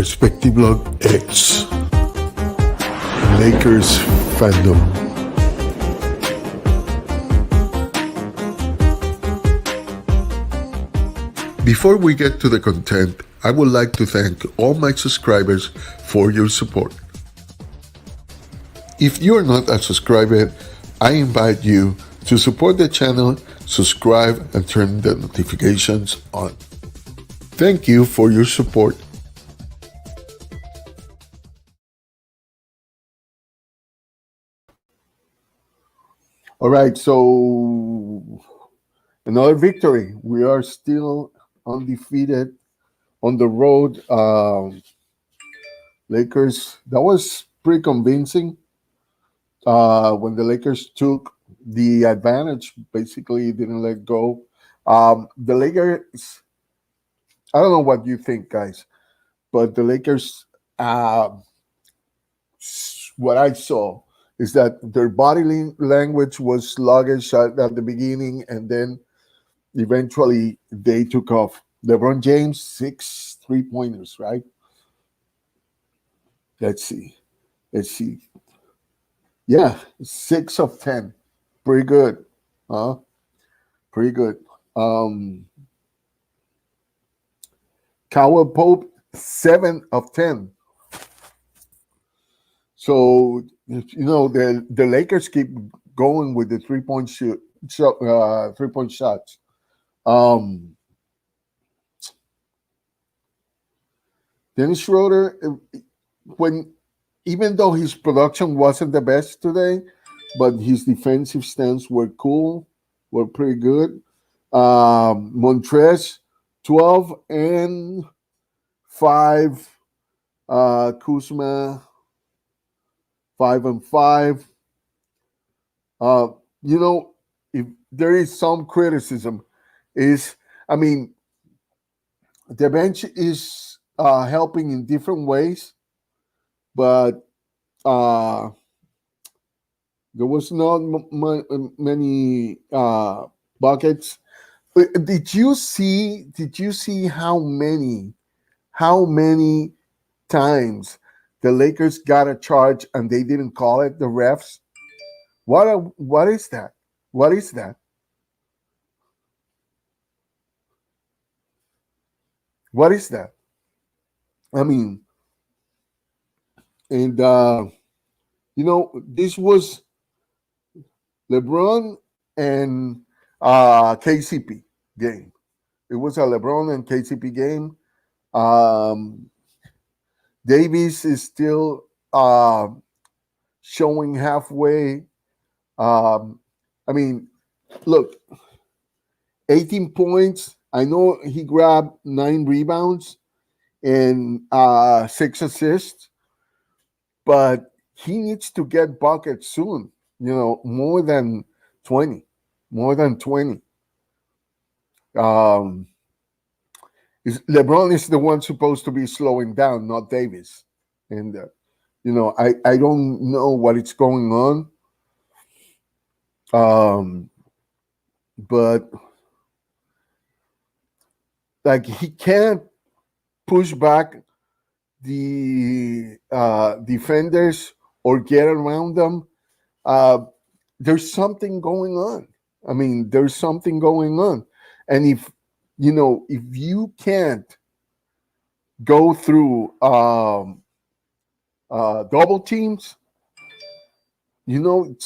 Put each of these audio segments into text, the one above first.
Perspective Blog X Lakers-fandom. Before we get to the content, I would like to thank all my subscribers for your support. If you are not a subscriber, I invite you to support the channel, subscribe, and turn the notifications on. Thank you for your support. All right, so another victory. We are still undefeated on the road. Lakers, that was pretty convincing when the Lakers took the advantage, basically didn't let go. The Lakers, I don't know what you think, guys, but the Lakers, what I saw is that their body language was sluggish at the beginning, and then eventually they took off. LeBron James, 6 3-pointers, right? Let's see. Yeah, 6 of 10. Pretty good. Pretty good. Cowell Pope, 7 of 10. So, the Lakers keep going with the 3-point shots. Dennis Schroeder, even though his production wasn't the best today, but his defensive stance were pretty good. Montrez, 12 and 5. Kuzma, 5 and 5. If there is some criticism, the bench is helping in different ways, but there was not many buckets. Did you see how many times the Lakers got a charge and they didn't call it? The refs. What is that? What is that? What is that? This was LeBron and KCP game. It was a LeBron and KCP game. Davis is still showing halfway. Look, 18 points. I know he grabbed 9 rebounds and 6 assists, but he needs to get buckets soon. More than 20. LeBron is the one supposed to be slowing down, not Davis. And I don't know what is going on. But he can't push back the defenders or get around them. There's something going on. There's something going on. And if you can't go through double teams, you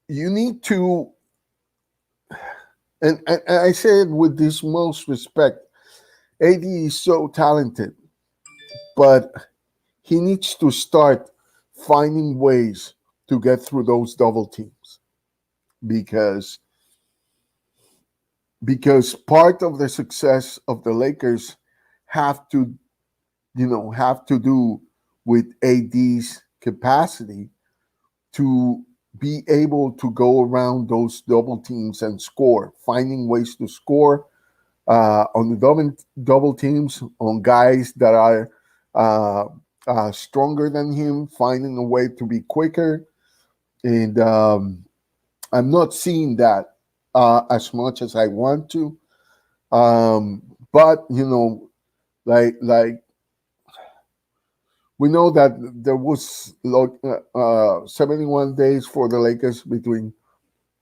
need to, and I say it with this most respect, AD is so talented, but he needs to start finding ways to get through those double teams, because part of the success of the Lakers have to do with AD's capacity to be able to go around those double teams and score, finding ways to score on the double teams, on guys that are stronger than him, finding a way to be quicker. And I'm not seeing that as much as I want to. But like we know that there was 71 days for the Lakers between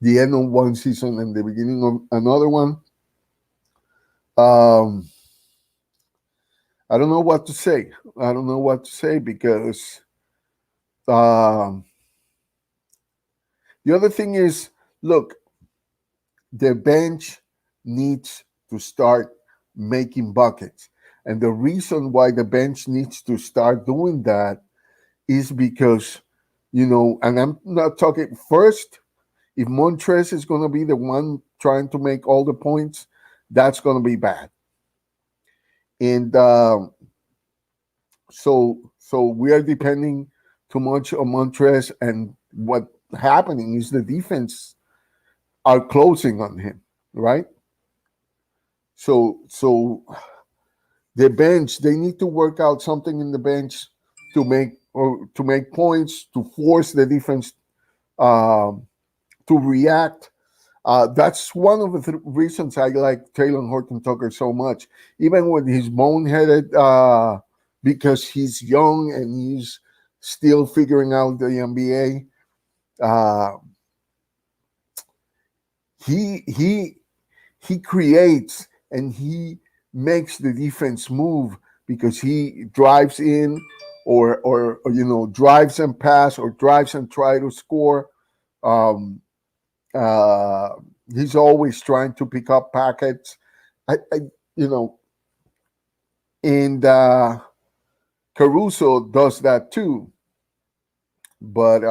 the end of one season and the beginning of another one. Um, I don't know what to say. I don't know what to say because um, the other thing is, look, the bench needs to start making buckets. And the reason why the bench needs to start doing that is because, and I'm not talking first, if Montrez is going to be the one trying to make all the points, that's going to be bad. And so we are depending too much on Montrez, and what happening is the defense are closing on him, right? So the bench, they need to work out something in the bench to make points, to force the defense to react. That's one of the reasons I like Taylor Horton Tucker so much, even when he's boneheaded, because he's young and he's still figuring out the NBA. He creates and he makes the defense move because he drives in or drives and pass or drives and try to score. Um, uh, he's always trying to pick up packets. I you know, and Caruso does that too. But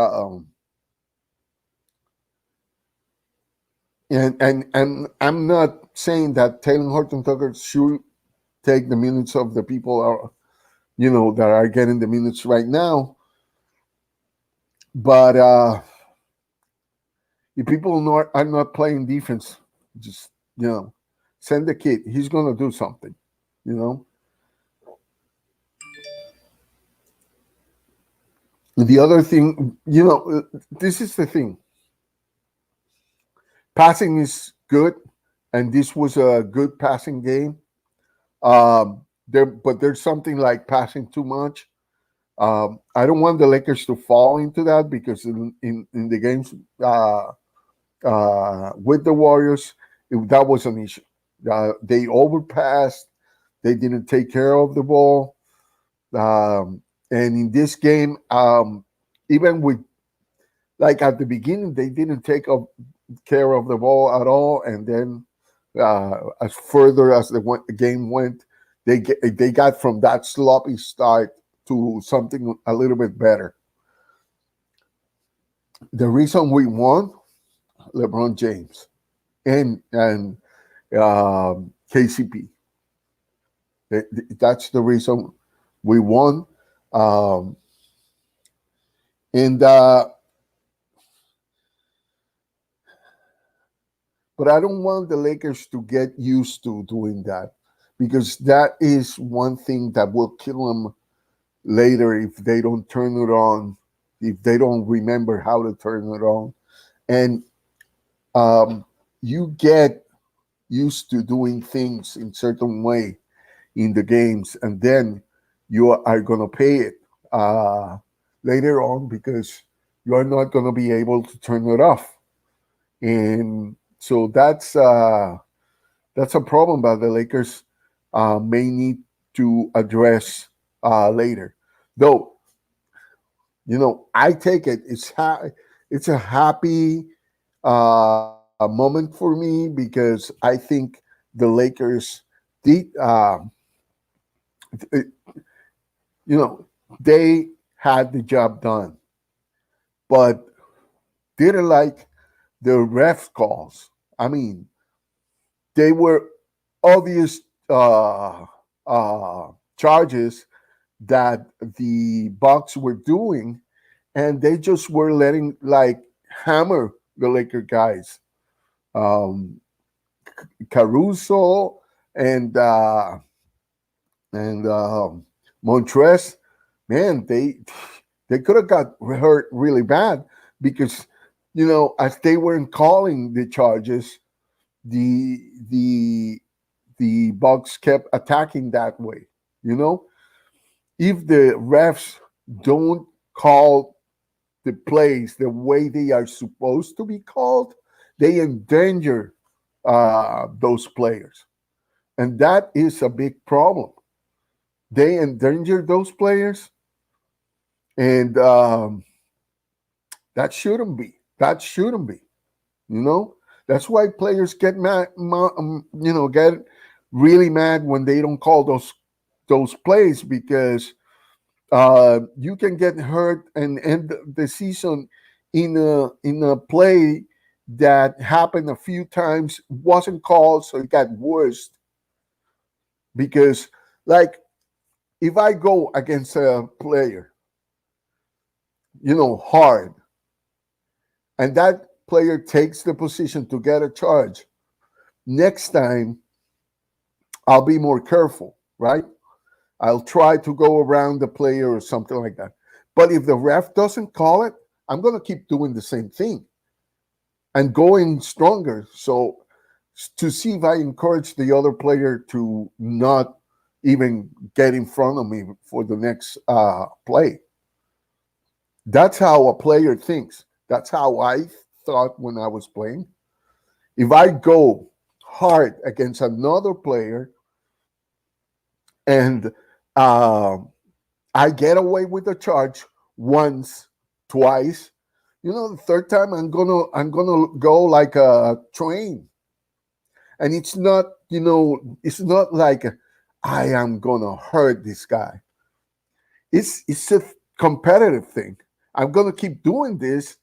and I'm not saying that Taylor Horton Tucker should take the minutes of the people that are getting the minutes right now. But if people are not playing defense, just send the kid. He's gonna do something. You know. The other thing, this is the thing. Passing is good, and this was a good passing game. But there's something like passing too much. I don't want the Lakers to fall into that because in the games with the Warriors, that was an issue. They overpassed. They didn't take care of the ball. And in this game, even with like at the beginning, they didn't take care of the ball at all, and then as further as the game went, they got from that sloppy start to something a little bit better. The reason we won, LeBron James and KCP. That's the reason we won. Um, and But I don't want the Lakers to get used to doing that because that is one thing that will kill them later if they don't turn it on, if they don't remember how to turn it on. And you get used to doing things in certain way in the games, and then you are going to pay it later on because you are not going to be able to turn it off. And so that's a problem that the Lakers may need to address later. Though, I take it it's a happy moment for me because I think the Lakers did, it- they had the job done, but didn't like the ref calls. I mean, they were obvious charges that the Bucks were doing, and they just were letting like hammer the Laker guys. Um, Caruso and Montrez, man, they could have got hurt really bad because as they weren't calling the charges, the the Bucks kept attacking that way. You know, if the refs don't call the plays the way they are supposed to be called, they endanger those players. And that is a big problem. They endanger those players, and that shouldn't be. That shouldn't be. You know, that's why players get mad. Get really mad when they don't call those plays, because you can get hurt and end the season in a play that happened a few times, wasn't called, so it got worse. Because, like, if I go against a player, hard, and that player takes the position to get a charge, next time I'll be more careful, right? I'll try to go around the player or something like that. But if the ref doesn't call it, I'm going to keep doing the same thing and going stronger. So to see if I encourage the other player to not even get in front of me for the next play. That's how a player thinks. That's how I thought when I was playing. If I go hard against another player and I get away with the charge once, twice, the third time I'm gonna go like a train. And it's not like I am gonna hurt this guy. It's a competitive thing. I'm gonna keep doing this,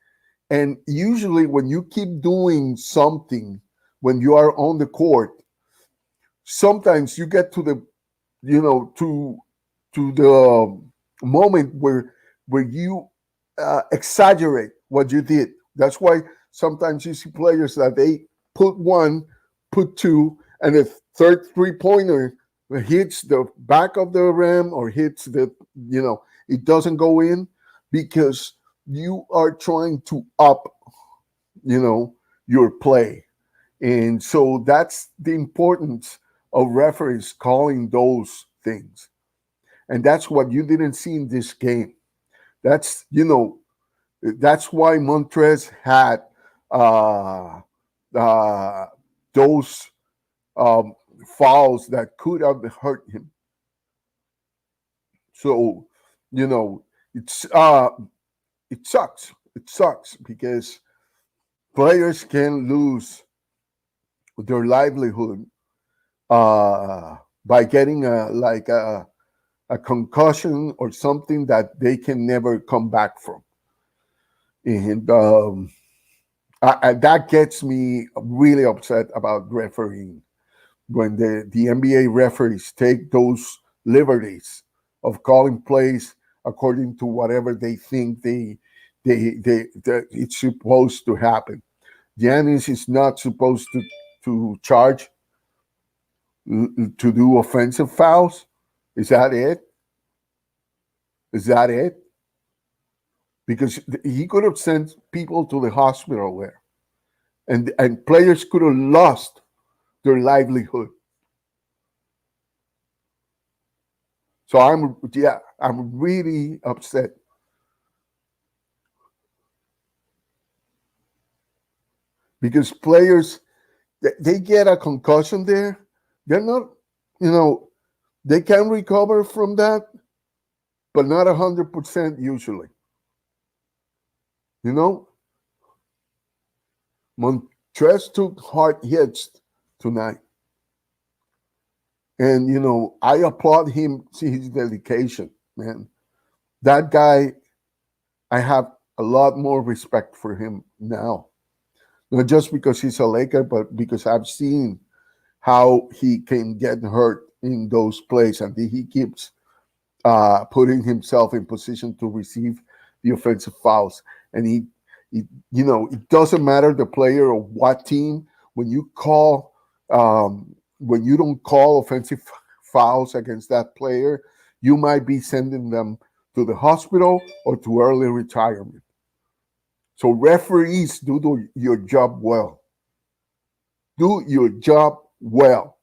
and usually when you keep doing something, when you are on the court, sometimes you get to the to the moment where you exaggerate what you did. That's why sometimes you see players that they put one, put two, and the third 3-pointer hits the back of the rim or hits it doesn't go in, because you are trying to up your play. And so that's the importance of referees calling those things. And that's what you didn't see in this game. That's why Montrez had those fouls that could have hurt him. So it's it sucks. It sucks because players can lose their livelihood by getting a concussion or something that they can never come back from. And that gets me really upset about refereeing, when the NBA referees take those liberties of calling plays according to whatever they think it's supposed to happen. Giannis is not supposed to charge to do offensive fouls. Is that it? Is that it? Because he could have sent people to the hospital there, and players could have lost their livelihood. So I'm really upset. Because players, they get a concussion there. They're not, they can recover from that, but not 100% usually. Montrez took hard hits tonight. And, I applaud him, see his dedication, man. That guy, I have a lot more respect for him now. Not just because he's a Laker, but because I've seen how he can get hurt in those plays, and he keeps putting himself in position to receive the offensive fouls. And it doesn't matter the player or what team. When you don't call offensive fouls against that player, you might be sending them to the hospital or to early retirement. So referees, do your job well. Do your job well.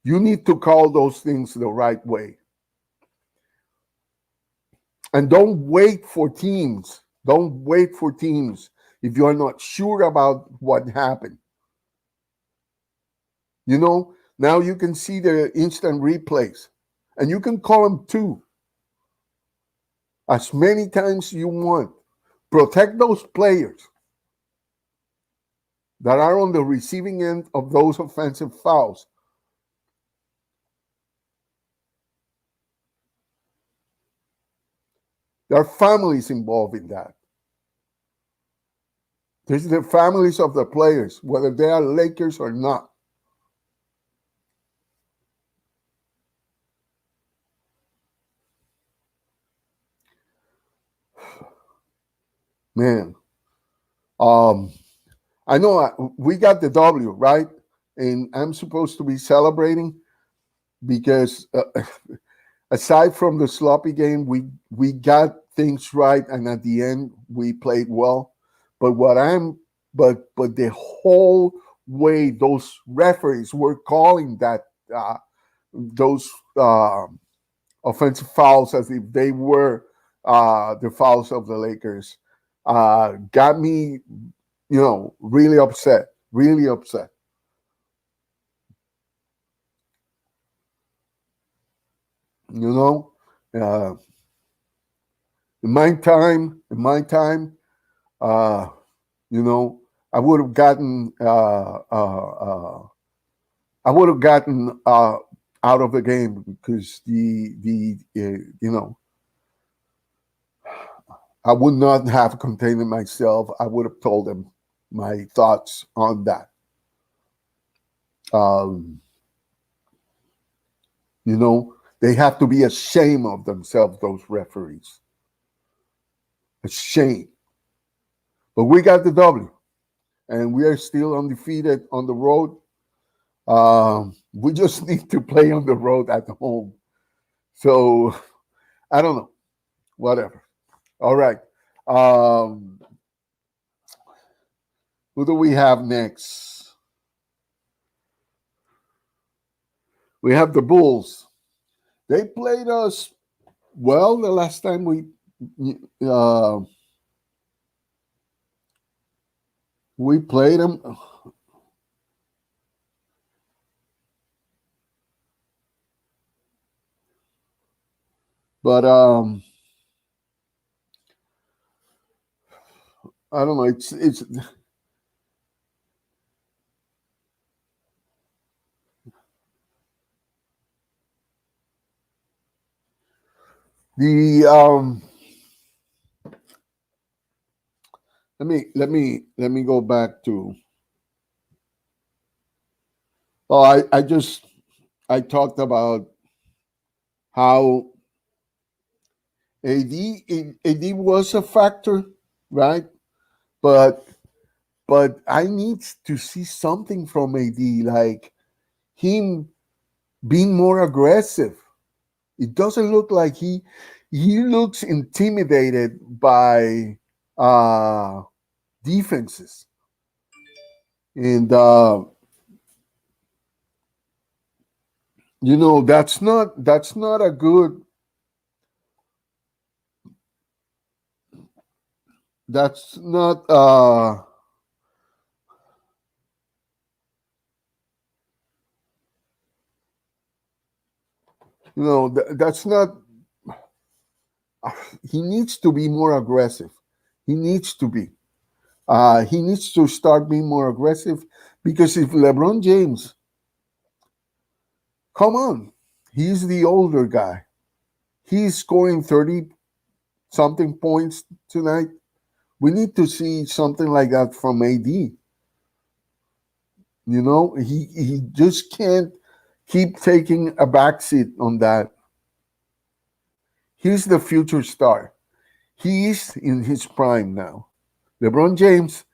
You need to call those things the right way. And don't wait for teams. Don't wait for teams if you're not sure about what happened. You know, now you can see the instant replays, and you can call them too, as many times you want. Protect those players that are on the receiving end of those offensive fouls. There are families involved in that. There's the families of the players, whether they are Lakers or not. Man, I know we got the W, right? And I'm supposed to be celebrating because aside from the sloppy game, we got things right, and at the end we played well. But but the whole way those referees were calling that those offensive fouls as if they were the fouls of the Lakers got me, really upset, really upset. You know, uh, in my time, uh, I would have gotten, I would have gotten out of the game because I would not have contained myself. I would have told them my thoughts on that. Um, they have to be ashamed of themselves, those referees. Ashamed. But we got the W, and we are still undefeated on the road. We just need to play on the road at home. So I don't know. Whatever. All right. Um, who do we have next? We have the Bulls. They played us well the last time we played them. But I don't know. It's the let me go back to. Oh, I talked about how AD was a factor, right? But I need to see something from AD, like him being more aggressive. It doesn't look like he looks intimidated by defenses, and that's not a good that's not that's not he needs to be more aggressive. He needs to be. He needs to start being more aggressive because if LeBron James, come on, he's the older guy. He's scoring 30 something points tonight. We need to see something like that from AD. He just can't keep taking a backseat on that. He's the future star. He is in his prime now. LeBron James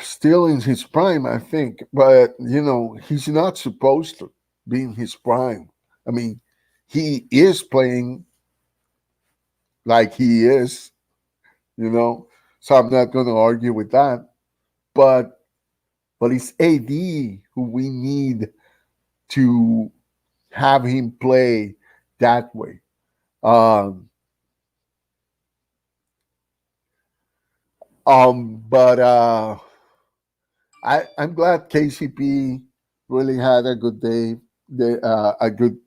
still in his prime, I think, but he's not supposed to be in his prime. I mean, he is playing like he is, so I'm not going to argue with that. But it's AD who we need to have him play that way. Um, but I'm glad KCP really had a good day, a good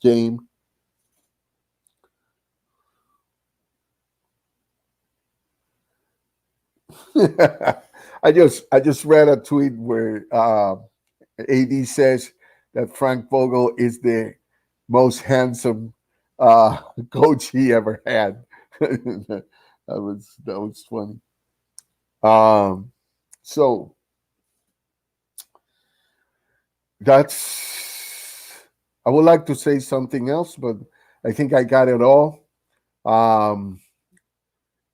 game. I just read a tweet where AD says that Frank Vogel is the most handsome coach he ever had. That was funny. Um, so that's. I would like to say something else, but I think I got it all. Um,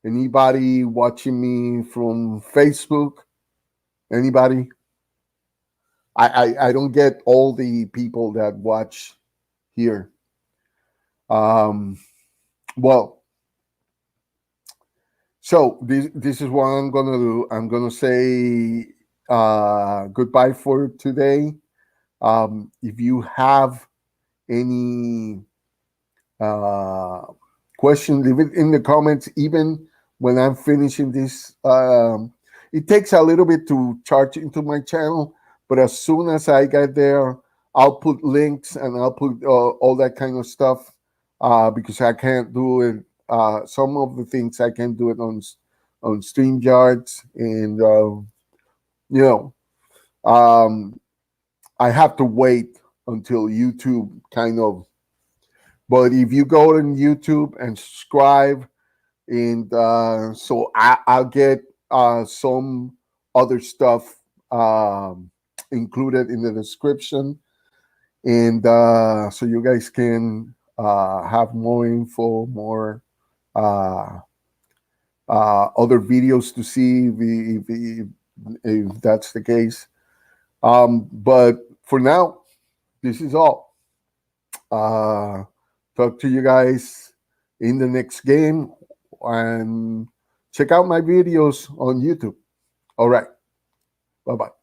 Anybody watching me from Facebook? Anybody? I don't get all the people that watch here. Um, well, so this is what I'm gonna do. I'm gonna say goodbye for today. If you have any uh, question, leave it in the comments. Even when I'm finishing this, it takes a little bit to charge into my channel, but as soon as I get there, I'll put links and I'll put all that kind of stuff because I can't do it. Some of the things I can do it on StreamYards, and you know, um, I have to wait until YouTube kind of. But if you go on YouTube and subscribe, and so I'll get some other stuff included in the description, and so you guys can have more info, more uh, other videos to see if that's the case. But for now, this is all. Talk to you guys in the next game, and check out my videos on YouTube. All right. Bye bye.